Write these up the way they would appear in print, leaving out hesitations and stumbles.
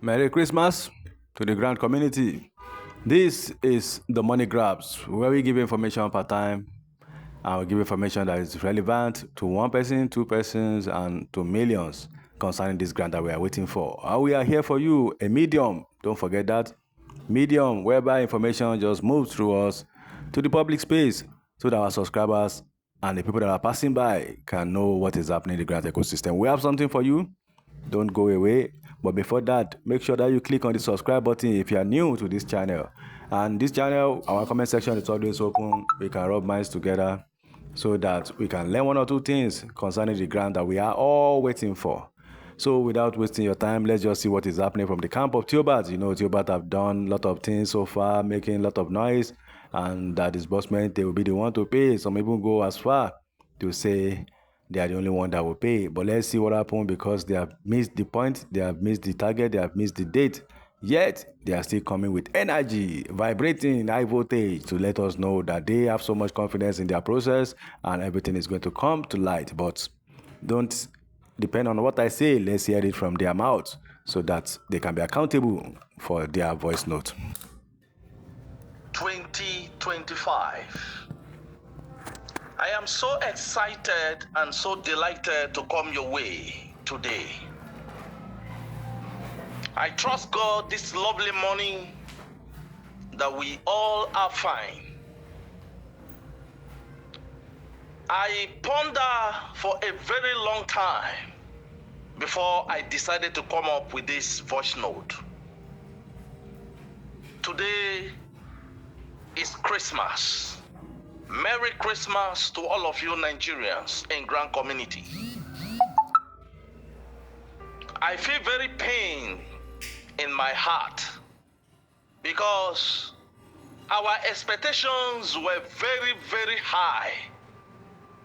Merry Christmas to the grand community. This is the Money Grabs, where we give information per time and we give information that is relevant to one person, two persons, and to millions concerning this grant that we are waiting for. And we are here for you, a medium. Don't forget that. Medium, whereby information just moves through us to the public space so that our subscribers and the people that are passing by can know what is happening in the grant ecosystem. We have something for you. Don't go away. But before that, make sure that you click on the subscribe button if you are new to this channel. And this channel, our comment section is always open. We can rub minds together so that we can learn one or two things concerning the grant that we are all waiting for. So without wasting your time, let's just see what is happening from the camp of Theobath. You know, Theobath have done a lot of things so far, making a lot of noise, and that disbursement, they will be the one to pay. Some even go as far to say they are the only one that will pay. But let's see what happens, because they have missed the point, they have missed the target, they have missed the date. Yet, they are still coming with energy, vibrating high voltage to let us know that they have so much confidence in their process and everything is going to come to light. But don't depend on what I say. Let's hear it from their mouth so that they can be accountable for their voice note. 2025. I am so excited and so delighted to come your way today. I trust God this lovely morning that we all are fine. I ponder for a very long time before I decided to come up with this voice note. Today is Christmas. Merry Christmas to all of you Nigerians in Grand Community. I feel very pain in my heart because our expectations were very, very high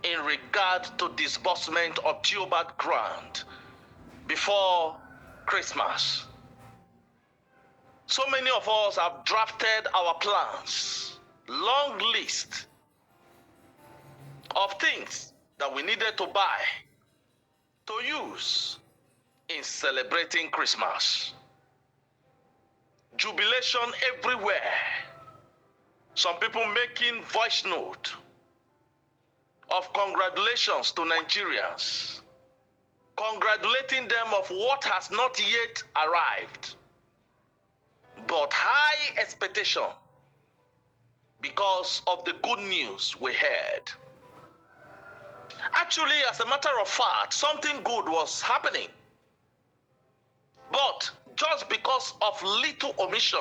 in regard to disbursement of Theobath grant before Christmas. So many of us have drafted our plans, long list of things that we needed to buy, to use in celebrating Christmas. Jubilation everywhere. Some people making voice note of congratulations to Nigerians, congratulating them of what has not yet arrived, but high expectation because of the good news we heard. Actually, as a matter of fact, something good was happening. But just because of little omission,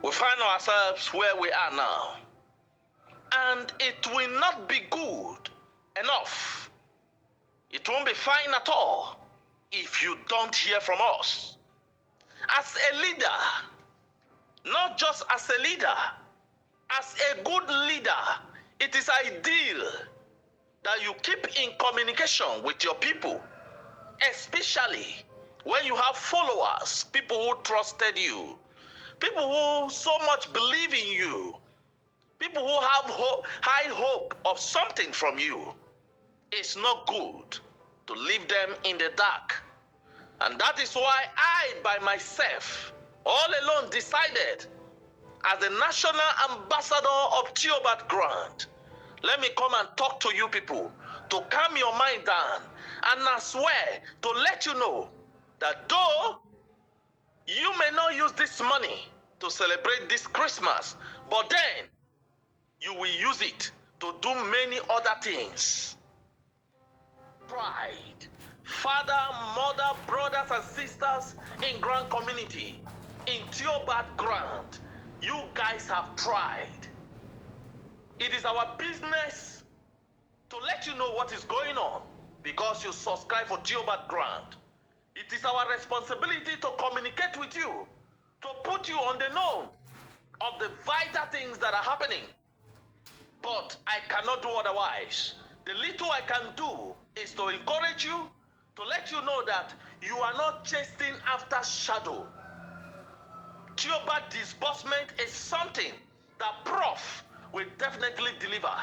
we find ourselves where we are now. And it will not be good enough. It won't be fine at all if you don't hear from us. As a leader, not just as a leader, as a good leader, it is ideal that you keep in communication with your people, especially when you have followers, people who trusted you, people who so much believe in you, people who have high hope of something from you. It's not good to leave them in the dark. And that is why I, by myself, all alone decided, as the national ambassador of Theobath grant, let me come and talk to you people to calm your mind down, and I swear to let you know that though you may not use this money to celebrate this Christmas, but then you will use it to do many other things. Pride, father, mother, brothers and sisters in Grand Community, in Theobath grant, you guys have tried. It is our business to let you know what is going on because you subscribe for Theobath grant. It is our responsibility to communicate with you, to put you on the know of the vital things that are happening. But I cannot do otherwise. The little I can do is to encourage you, to let you know that you are not chasing after shadow. Theobath disbursement is something that Prof will definitely deliver.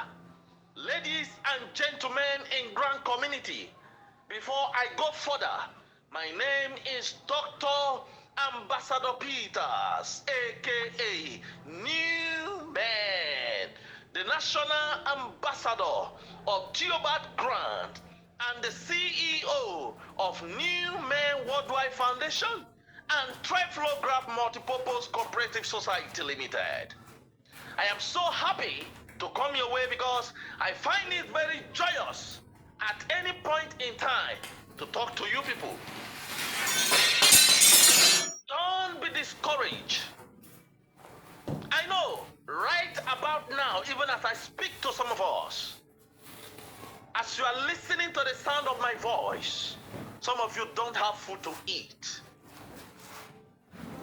Ladies and gentlemen in Grand Community, before I go further, My name is Dr. Ambassador Peters, aka New Man, the National Ambassador of Theobath Grant and the CEO of New Men Worldwide Foundation and Triflograph Multipurpose Cooperative Society Limited. I am so happy to come your way because I find it very joyous at any point in time to talk to you people. Don't be discouraged. I know right about now, even as I speak to some of us, as you are listening to the sound of my voice, some of you don't have food to eat.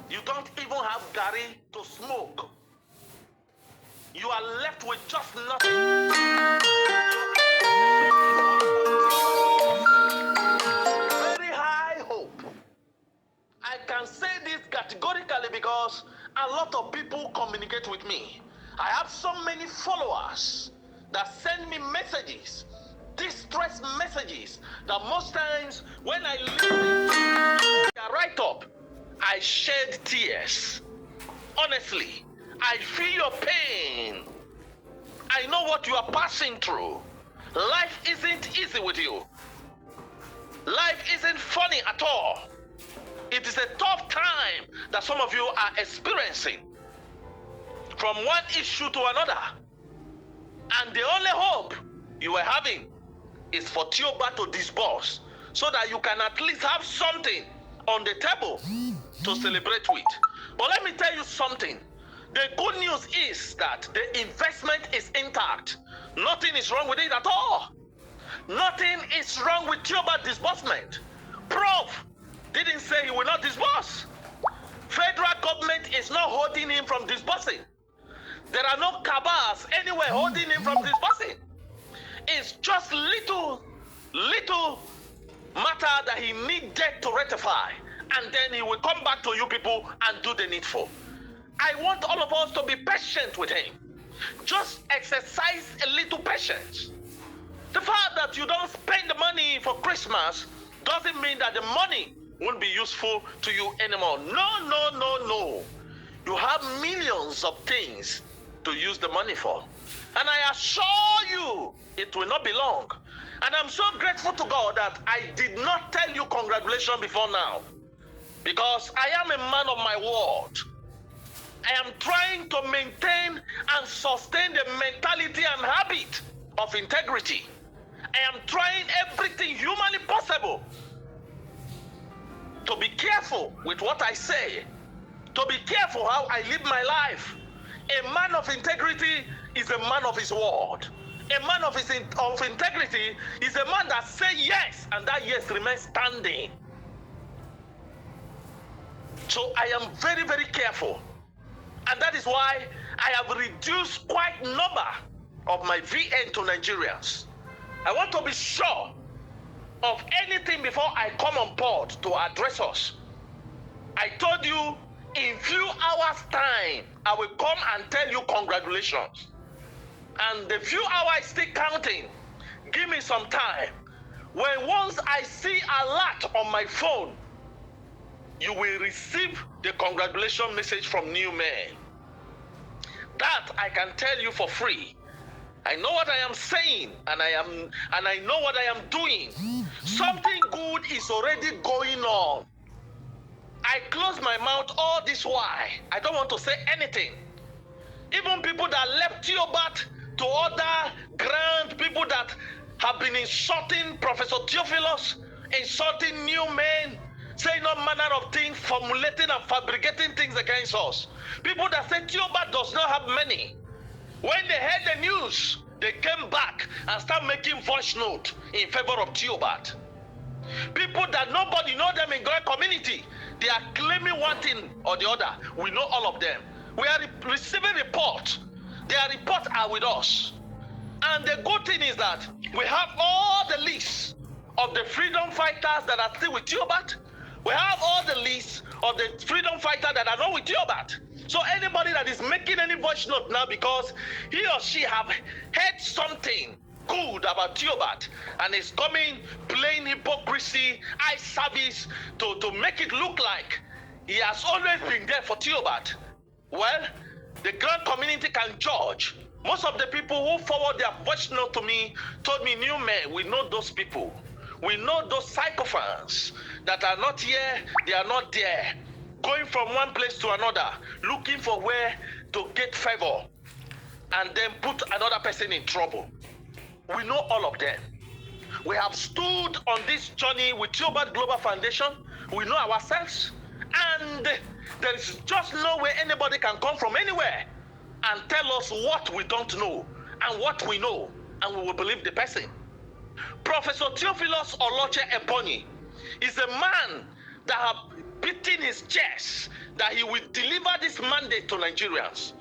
You don't even have gari to smoke. You are left with just nothing. Very high hope. I can say this categorically because a lot of people communicate with me. I have so many followers that send me messages, distress messages, that most times when I listen to write up, I shed tears. Honestly, I feel your pain. I know what you are passing through. Life isn't easy with you. Life isn't funny at all. It is a tough time that some of you are experiencing from one issue to another. And the only hope you are having is for Theobath to disburse so that you can at least have something on the table to celebrate with. But let me tell you something. The good news is that the investment is intact. Nothing is wrong with it at all. Nothing is wrong with Theobath disbursement. Prof didn't say he will not disburse. Federal government is not holding him from disbursing. There are no cabals anywhere holding him from disbursing. It's just little matter that he needed to rectify, and then he will come back to you people and do the needful. I want all of us to be patient with him. Just exercise a little patience. The fact that you don't spend the money for Christmas doesn't mean that the money won't be useful to you anymore. No. You have millions of things to use the money for. And I assure you, it will not be long. And I'm so grateful to God that I did not tell you congratulations before now. Because I am a man of my word. I am trying to maintain and sustain the mentality and habit of integrity. I am trying everything humanly possible to be careful with what I say, to be careful how I live my life. A man of integrity is a man of his word. A man of integrity is a man that says yes, and that yes remains standing. So I am very, very careful. And that is why I have reduced quite a number of my VN to Nigerians. I want to be sure of anything before I come on board to address us. I told you in few hours time, I will come and tell you congratulations. And the few hours still counting. Give me some time. When once I see a alert on my phone, you will receive the congratulation message from New Men. That I can tell you for free. I know what I am saying, and I know what I am doing. Something good is already going on. I close my mouth all this while. I don't want to say anything. Even people that left Theobath to other grand people that have been insulting Professor Theophilus, insulting New Men, saying all manner of things, formulating and fabricating things against us. People that say Theobath does not have money. When they heard the news, they came back and started making voice note in favor of Theobath. People that nobody know them in Grand community, they are claiming one thing or the other. We know all of them. We are receiving reports. Their reports are with us. And the good thing is that we have all the lists of the freedom fighters that are still with Theobath. We have all the lists of the freedom fighters that are not with Theobath. So anybody that is making any voice note now because he or she have heard something good about Theobath and is coming playing hypocrisy, eye service to make it look like he has always been there for Theobath, well, the grand community can judge. Most of the people who forward their voice note to me told me, new men, we know those people. We know those psychopaths that are not here, they are not there, going from one place to another, looking for where to get favor and then put another person in trouble. We know all of them. We have stood on this journey with Theobath Global Foundation. We know ourselves, and there is just no way anybody can come from anywhere and tell us what we don't know and what we know, and we will believe the person. Professor Theophilus Oloche Ebonyi is a man that have beaten his chest that he will deliver this mandate to Nigerians.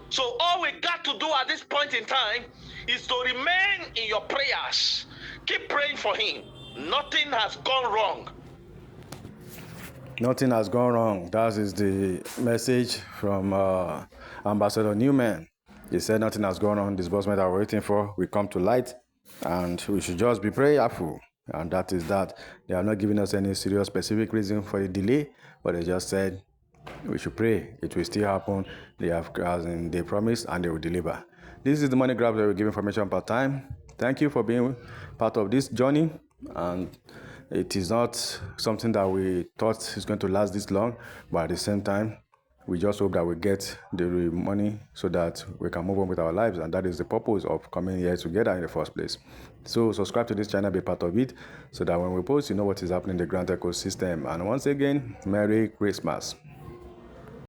So all we got to do at this point in time is to remain in your prayers. Keep praying for him. Nothing has gone wrong. Nothing has gone wrong. That is the message from Ambassador Newman. He said nothing has gone wrong. Disbursement that we're waiting for will come to light, and we should just be prayerful. And that is that. They are not giving us any serious specific reason for the delay, but they just said we should pray. It will still happen. They have, as in, they promised, and they will deliver. This is the Money Grab that we give information per time. Thank you for being part of this journey, and it is not something that we thought is going to last this long, but at the same time, we just hope that we get the money so that we can move on with our lives, and that is the purpose of coming here together in the first place. So subscribe to this channel, be part of it, so that when we post, you know what is happening in the Grant ecosystem. And once again, Merry Christmas.